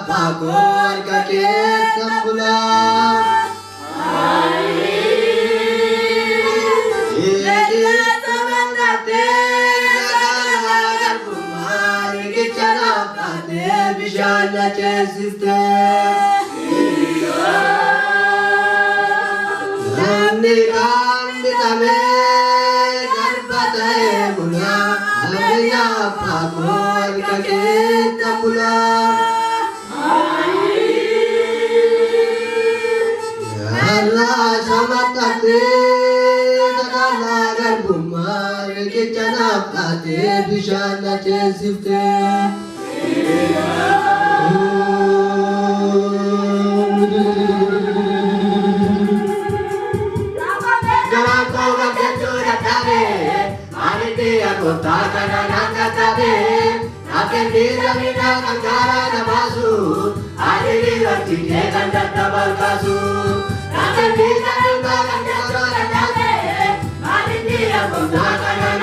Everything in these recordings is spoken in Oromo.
Pakor kakek sebulan, ini sebentar agar kumari bicara pada bicara cesisten. Nanti kami tahu garbatnya mulia, hanya pakor kakek sebulan. Allah sama tate, takala garbumar ke janab tate bishana chesifte. Jangan kau berkecuali tabe, mari dia kota karena nangka tabe. Akan dizamina kangkara nabasu, adili roti kekan databal kasu. Akan dizamina kangkara nabasu, adili roti kekan databal.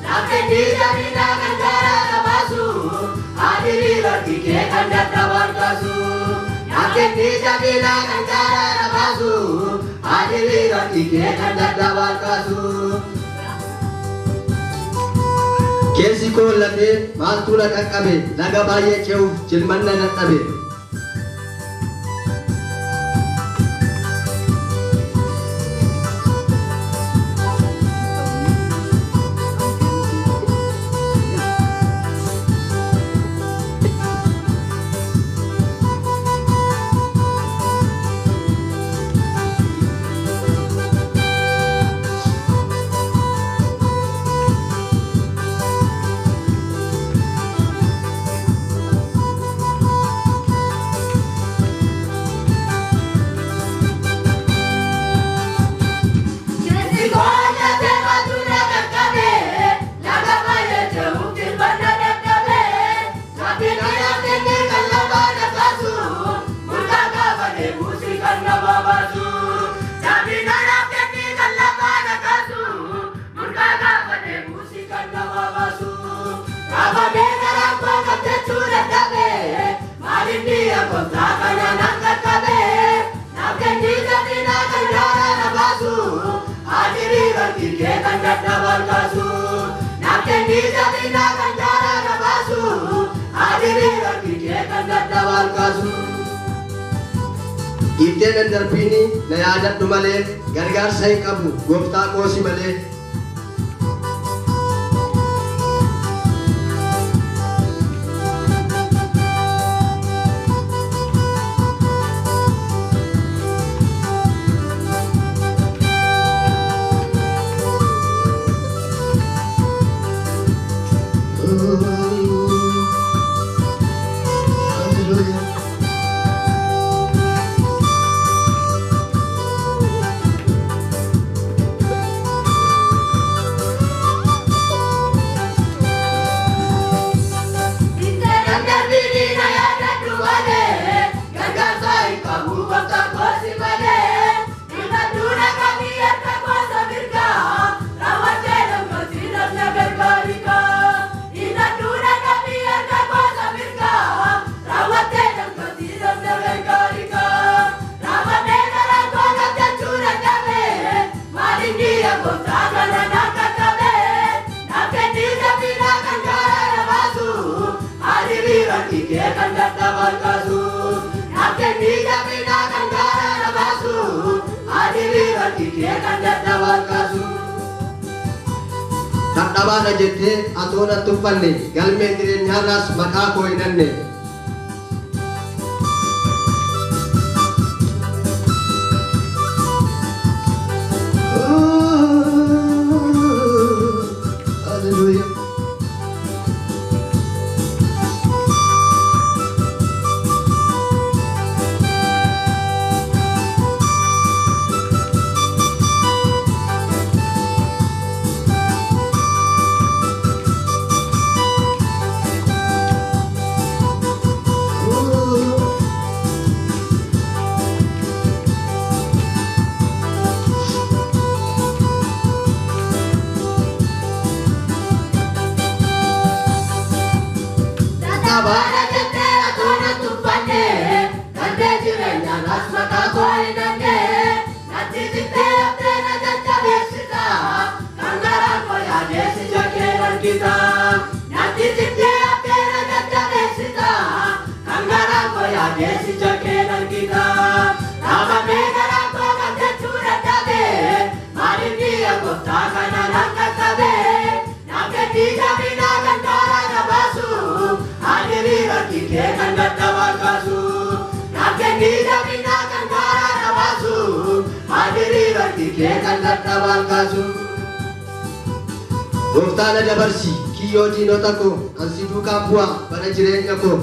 Akan dizamina kangkara nabasu, adili roti kekan databal kasu. Akan dizamina kangkara nabasu, adili roti kekan databal kasu. Kesi ko late maltula kakabe laga baye cheu jilmanna natabe Ite dan darbini na adat dumale gargar sai kabu gopta ko si male Takdabana jette atona tuppanne galme dire nyaras maka ko inanne hallelujah. bara jette atona tuppanne dande jirenya nasmaka koinanne natti jitte apena jatta besita kangara koya desi jake larkita natti jitte apena jatta besita kangara koya desi jake larkita rama megara ko gante chura tabe marini agota kana nakatabe naketi jamina kantara nabasu adiri rakike kandata wakasu naketi jamina kantara nabasu adiri rakike kandata wakasu Goftana dabarsi kiyo dinota ko ansidu kapua pada jirenya ko